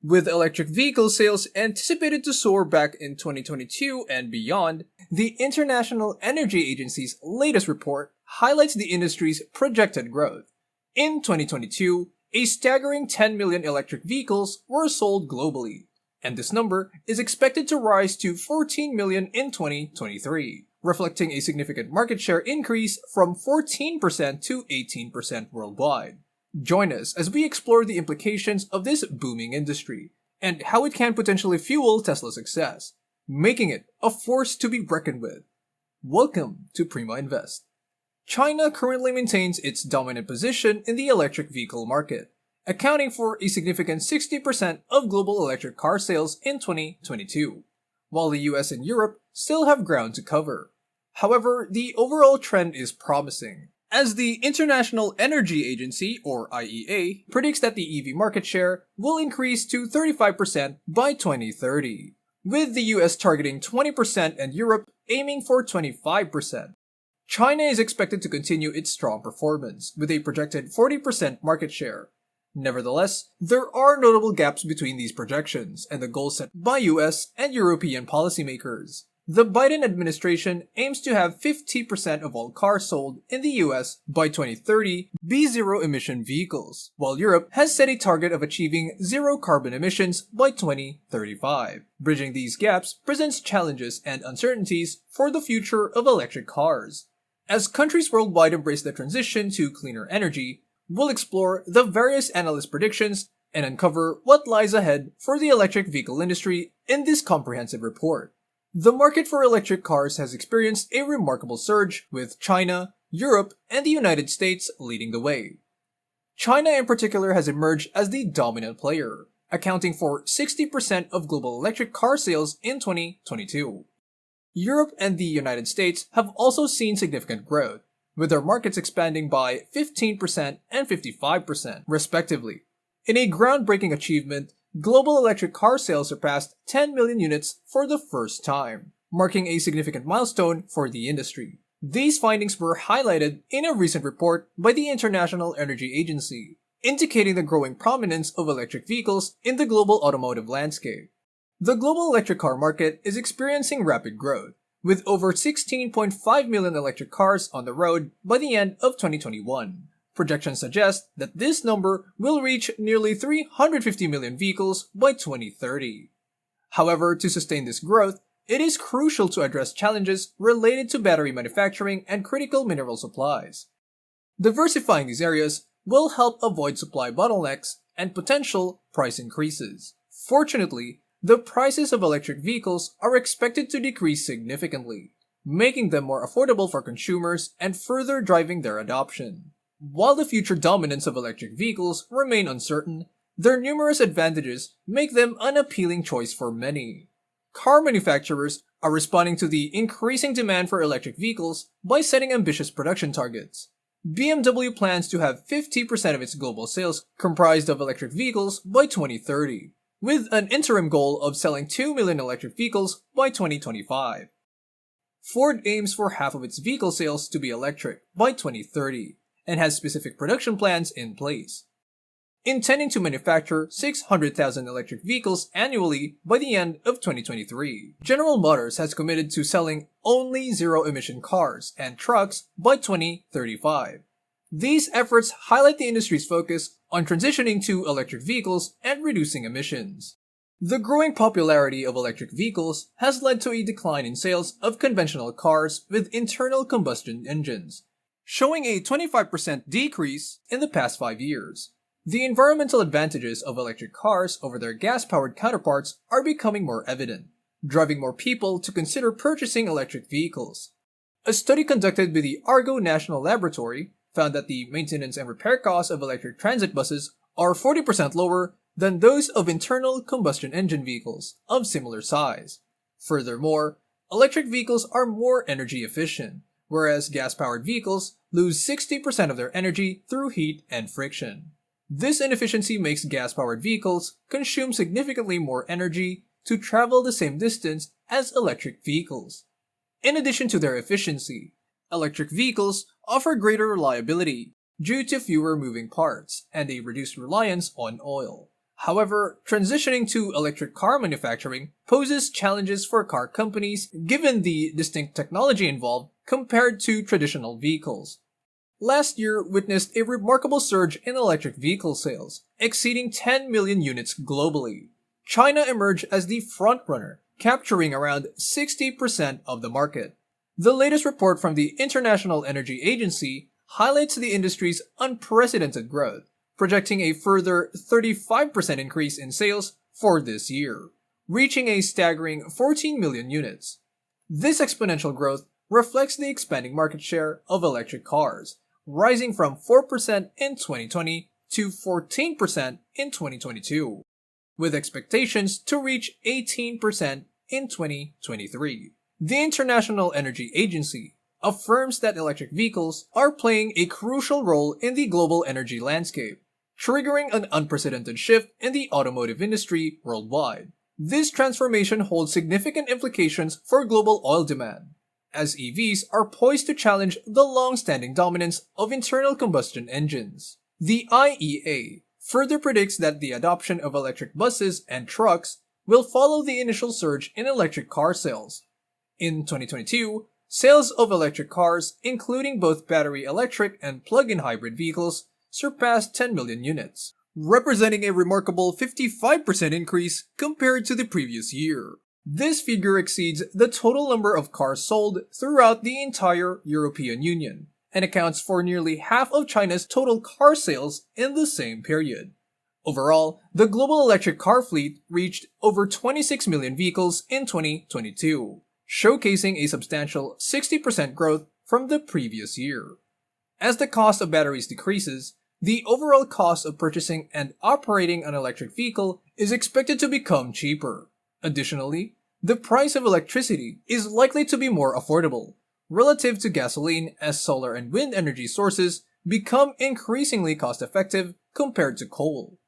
With electric vehicle sales anticipated to soar back in 2022 and beyond, the International Energy Agency's latest report highlights the industry's projected growth. In 2022, a staggering 10 million electric vehicles were sold globally, and this number is expected to rise to 14 million in 2023, reflecting a significant market share increase from 14% to 18% worldwide. Join us as we explore the implications of this booming industry and how it can potentially fuel Tesla's success, making it a force to be reckoned with. Welcome to Prima Invest. China currently maintains its dominant position in the electric vehicle market, accounting for a significant 60% of global electric car sales in 2022, while the US and Europe still have ground to cover. However, the overall trend is promising, as the International Energy Agency, or IEA, predicts that the EV market share will increase to 35% by 2030, with the US targeting 20% and Europe aiming for 25%. China is expected to continue its strong performance, with a projected 40% market share. Nevertheless, there are notable gaps between these projections and the goals set by US and European policymakers. The Biden administration aims to have 50% of all cars sold in the US by 2030 be zero-emission vehicles, while Europe has set a target of achieving zero carbon emissions by 2035. Bridging these gaps presents challenges and uncertainties for the future of electric cars. As countries worldwide embrace the transition to cleaner energy, we'll explore the various analyst predictions and uncover what lies ahead for the electric vehicle industry in this comprehensive report. The market for electric cars has experienced a remarkable surge, with China, Europe, and the United States leading the way. China in particular has emerged as the dominant player, accounting for 60% of global electric car sales in 2022. Europe and the United States have also seen significant growth, with their markets expanding by 15% and 55%, respectively. In a groundbreaking achievement, global electric car sales surpassed 10 million units for the first time, marking a significant milestone for the industry. These findings were highlighted in a recent report by the International Energy Agency, indicating the growing prominence of electric vehicles in the global automotive landscape. The global electric car market is experiencing rapid growth, with over 16.5 million electric cars on the road by the end of 2021. Projections suggest that this number will reach nearly 350 million vehicles by 2030. However, to sustain this growth, it is crucial to address challenges related to battery manufacturing and critical mineral supplies. Diversifying these areas will help avoid supply bottlenecks and potential price increases. Fortunately, the prices of electric vehicles are expected to decrease significantly, making them more affordable for consumers and further driving their adoption. While the future dominance of electric vehicles remain uncertain, their numerous advantages make them an appealing choice for many. Car manufacturers are responding to the increasing demand for electric vehicles by setting ambitious production targets. BMW plans to have 50% of its global sales comprised of electric vehicles by 2030, with an interim goal of selling 2 million electric vehicles by 2025. Ford aims for half of its vehicle sales to be electric by 2030. And has specific production plans in place, intending to manufacture 600,000 electric vehicles annually by the end of 2023. General Motors has committed to selling only zero-emission cars and trucks by 2035. These efforts highlight the industry's focus on transitioning to electric vehicles and reducing emissions. The growing popularity of electric vehicles has led to a decline in sales of conventional cars with internal combustion engines, showing a 25% decrease in the past 5 years. The environmental advantages of electric cars over their gas-powered counterparts are becoming more evident, driving more people to consider purchasing electric vehicles. A study conducted by the Argo National Laboratory found that the maintenance and repair costs of electric transit buses are 40% lower than those of internal combustion engine vehicles of similar size. Furthermore, electric vehicles are more energy efficient, whereas gas-powered vehicles lose 60% of their energy through heat and friction. This inefficiency makes gas-powered vehicles consume significantly more energy to travel the same distance as electric vehicles. In addition to their efficiency, electric vehicles offer greater reliability due to fewer moving parts and a reduced reliance on oil. However, transitioning to electric car manufacturing poses challenges for car companies given the distinct technology involved compared to traditional vehicles. Last year witnessed a remarkable surge in electric vehicle sales, exceeding 10 million units globally. China emerged as the frontrunner, capturing around 60% of the market. The latest report from the International Energy Agency highlights the industry's unprecedented growth, projecting a further 35% increase in sales for this year, reaching a staggering 14 million units. This exponential growth reflects the expanding market share of electric cars, rising from 4% in 2020 to 14% in 2022, with expectations to reach 18% in 2023. The International Energy Agency affirms that electric vehicles are playing a crucial role in the global energy landscape, triggering an unprecedented shift in the automotive industry worldwide. This transformation holds significant implications for global oil demand, as EVs are poised to challenge the long-standing dominance of internal combustion engines. The IEA further predicts that the adoption of electric buses and trucks will follow the initial surge in electric car sales. In 2022, sales of electric cars, including both battery electric and plug-in hybrid vehicles, surpassed 10 million units, representing a remarkable 55% increase compared to the previous year. This figure exceeds the total number of cars sold throughout the entire European Union and accounts for nearly half of China's total car sales in the same period. Overall, the global electric car fleet reached over 26 million vehicles in 2022, showcasing a substantial 60% growth from the previous year. As the cost of batteries decreases, the overall cost of purchasing and operating an electric vehicle is expected to become cheaper. Additionally, the price of electricity is likely to be more affordable relative to gasoline as solar and wind energy sources become increasingly cost-effective compared to coal.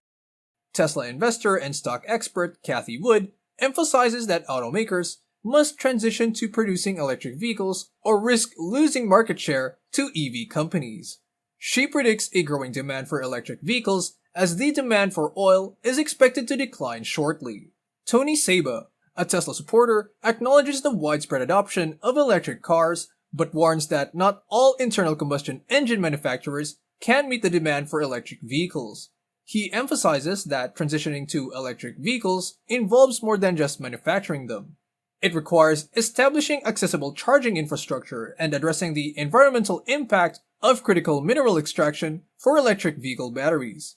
Tesla investor and stock expert Cathie Wood emphasizes that automakers must transition to producing electric vehicles or risk losing market share to EV companies. She predicts a growing demand for electric vehicles as the demand for oil is expected to decline shortly. Tony Seba, a Tesla supporter, acknowledges the widespread adoption of electric cars, but warns that not all internal combustion engine manufacturers can meet the demand for electric vehicles. He emphasizes that transitioning to electric vehicles involves more than just manufacturing them. It requires establishing accessible charging infrastructure and addressing the environmental impact of critical mineral extraction for electric vehicle batteries.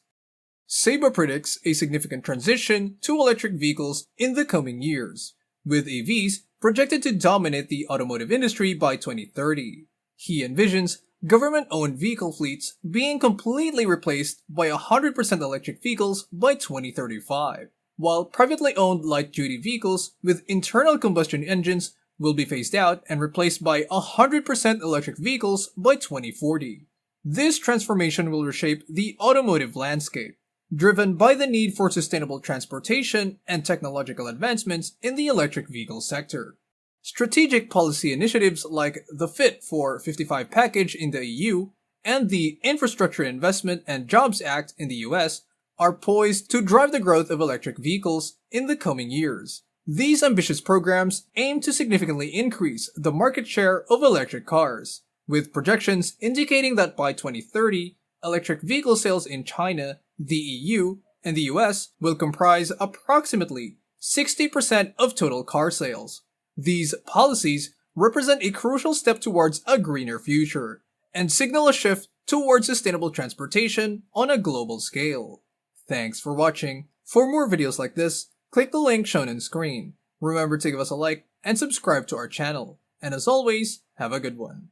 Seba predicts a significant transition to electric vehicles in the coming years, with EVs projected to dominate the automotive industry by 2030. He envisions government-owned vehicle fleets being completely replaced by 100% electric vehicles by 2035, while privately owned light-duty vehicles with internal combustion engines will be phased out and replaced by 100% electric vehicles by 2040. This transformation will reshape the automotive landscape, driven by the need for sustainable transportation and technological advancements in the electric vehicle sector. Strategic policy initiatives like the Fit for 55 package in the EU and the Infrastructure Investment and Jobs Act in the US are poised to drive the growth of electric vehicles in the coming years. These ambitious programs aim to significantly increase the market share of electric cars, with projections indicating that by 2030, electric vehicle sales in China, the EU, and the US will comprise approximately 60% of total car sales. These policies represent a crucial step towards a greener future and signal a shift towards sustainable transportation on a global scale. Thanks for watching. For more videos like this, click the link shown on screen. Remember to give us a like and subscribe to our channel. And as always, have a good one.